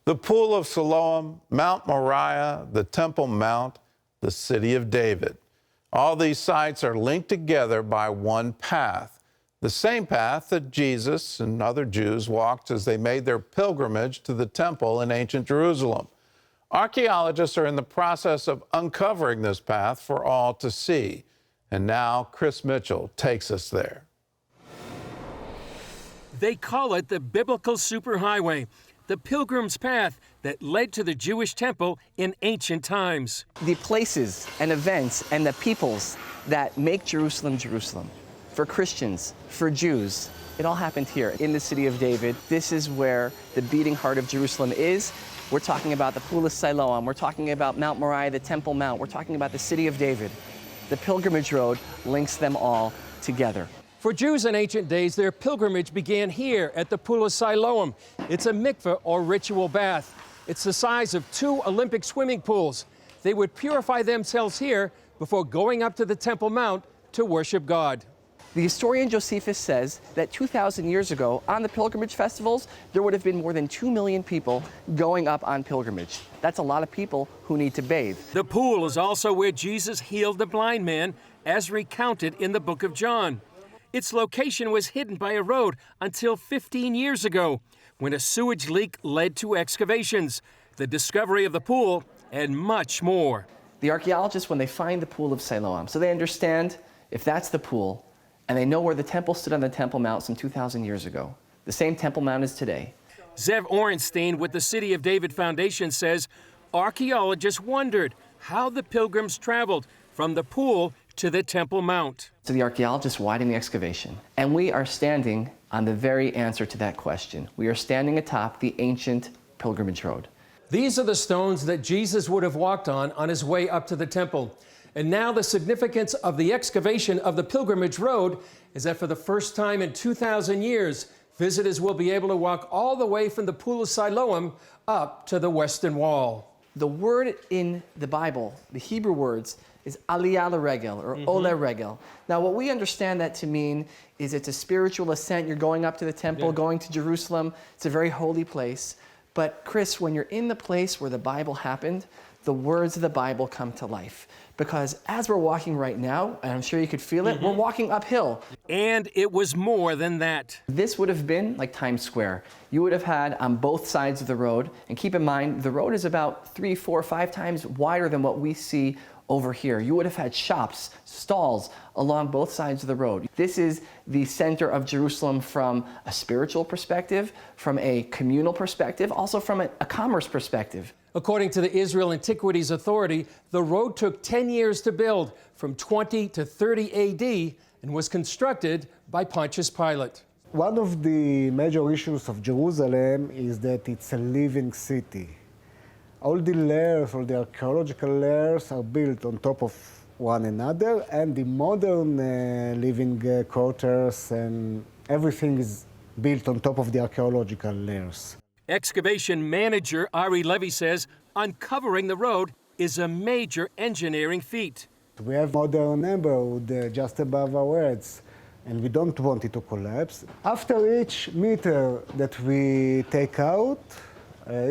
The Pool of Siloam, Mount Moriah, the Temple Mount, the City of David. All these sites are linked together by one path, the same path that Jesus and other Jews walked as they made their pilgrimage to the temple in ancient Jerusalem. Archaeologists are in the process of uncovering this path for all to see. And now Chris Mitchell takes us there. They call it the Biblical Superhighway, the pilgrim's path that led to the Jewish temple in ancient times. The places and events and the peoples that make Jerusalem, Jerusalem. For Christians, for Jews, it all happened here in the city of David. This is where the beating heart of Jerusalem is. We're talking about the Pool of Siloam. We're talking about Mount Moriah, the Temple Mount. We're talking about the city of David. The pilgrimage road links them all together. For Jews in ancient days, their pilgrimage began here at the Pool of Siloam. It's a mikveh or ritual bath. It's the size of 2 Olympic swimming pools. They would purify themselves here before going up to the Temple Mount to worship God. The historian Josephus says that 2,000 years ago, on the pilgrimage festivals, there would have been more than 2 million people going up on pilgrimage. That's a lot of people who need to bathe. The pool is also where Jesus healed the blind man, as recounted in the book of John. Its location was hidden by a road until 15 years ago, when a sewage leak led to excavations, the discovery of the pool, and much more. The archaeologists, when they find the Pool of Siloam, so they understand if that's the pool, and they know where the temple stood on the Temple Mount some 2,000 years ago. The same Temple Mount as today. Zev Orenstein with the City of David Foundation says archaeologists wondered how the pilgrims traveled from the pool to the Temple Mount. So the archaeologists widened the excavation, and we are standing on the very answer to that question. We are standing atop the ancient pilgrimage road. These are the stones that Jesus would have walked on his way up to the temple. And now the significance of the excavation of the pilgrimage road is that for the first time in 2,000 years, visitors will be able to walk all the way from the Pool of Siloam up to the Western Wall. The word in the Bible, the Hebrew words, is aliyah l'regel, or ole regel. Now, what we understand that to mean is it's a spiritual ascent. You're going up to the temple, going to Jerusalem. It's a very holy place. But Chris, when you're in the place where the Bible happened, the words of the Bible come to life. Because as we're walking right now, and I'm sure you could feel it, we're walking uphill. And it was more than that. This would have been like Times Square. You would have had on both sides of the road, and keep in mind, the road is about 3, 4, 5 times wider than what we see over here. You would have had shops, stalls along both sides of the road. This is the center of Jerusalem from a spiritual perspective, from a communal perspective, also from a commerce perspective. According to the Israel Antiquities Authority, the road took 10 years to build, from 20 to 30 AD, and was constructed by Pontius Pilate. One of the major issues of Jerusalem is that it's a living city. All the layers, all the archaeological layers are built on top of one another, and the modern living quarters and everything is built on top of the archaeological layers. Excavation manager Ari Levy says uncovering the road is a major engineering feat. We have modern neighborhood just above our heads, and we don't want it to collapse. After each meter that we take out,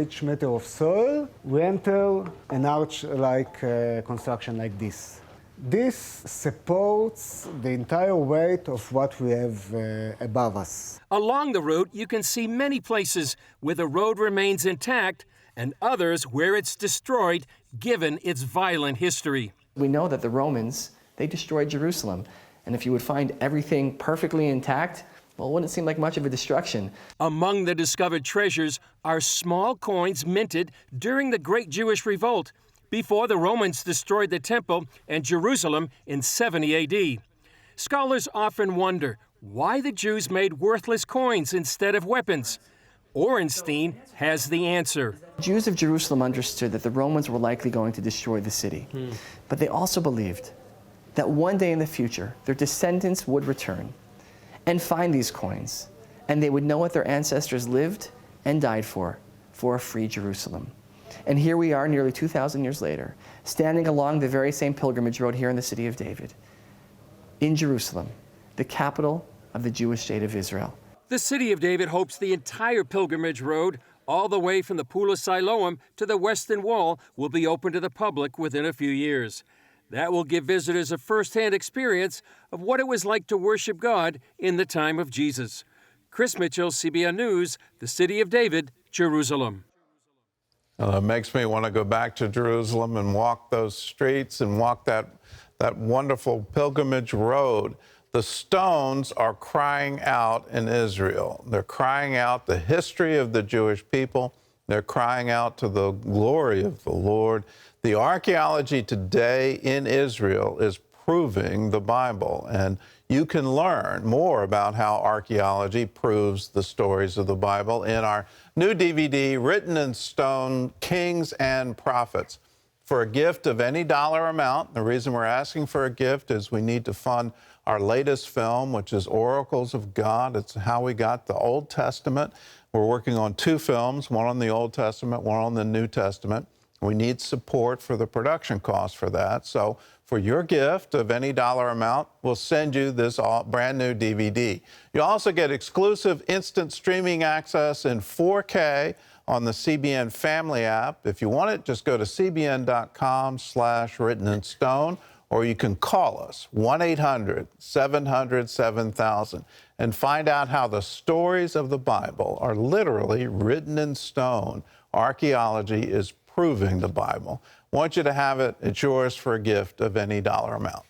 each meter of soil, we enter an arch-like construction like this. This supports the entire weight of what we have above us. Along the route, you can see many places where the road remains intact and others where it's destroyed, given its violent history. We know that the Romans, they destroyed Jerusalem. And if you would find everything perfectly intact, well, it wouldn't seem like much of a destruction. Among the discovered treasures are small coins minted during the Great Jewish Revolt, before the Romans destroyed the temple and Jerusalem in 70 AD. Scholars often wonder why the Jews made worthless coins instead of weapons. Orenstein has the answer. Jews of Jerusalem understood that the Romans were likely going to destroy the city, but they also believed that one day in the future, their descendants would return and find these coins, and they would know what their ancestors lived and died for a free Jerusalem. And here we are nearly 2,000 years later, standing along the very same pilgrimage road here in the city of David, in Jerusalem, the capital of the Jewish state of Israel. The City of David hopes the entire pilgrimage road, all the way from the Pool of Siloam to the Western Wall, will be open to the public within a few years. That will give visitors a first-hand experience of what it was like to worship God in the time of Jesus. Chris Mitchell, CBN News, the City of David, Jerusalem. It makes me want to go back to Jerusalem and walk those streets and walk that wonderful pilgrimage road. The stones are crying out in Israel. They're crying out the history of the Jewish people. They're crying out to the glory of the Lord. The archaeology today in Israel is proving the Bible, and you can learn more about how archaeology proves the stories of the Bible in our new DVD, Written in Stone, Kings and Prophets. For a gift of any dollar amount, the reason we're asking for a gift is we need to fund our latest film, which is Oracles of God. It's how we got the Old Testament. We're working on 2 films, one on the Old Testament, one on the New Testament. We need support for the production costs for that. So for your gift of any dollar amount, we'll send you this brand new DVD. You also get exclusive instant streaming access in 4K on the CBN Family app. If you want it, just go to cbn.com/writteninstone, or you can call us, 1-800-700-7000, and find out how the stories of the Bible are literally written in stone. Archaeology is proving the Bible. I want you to have it. It's yours for a gift of any dollar amount.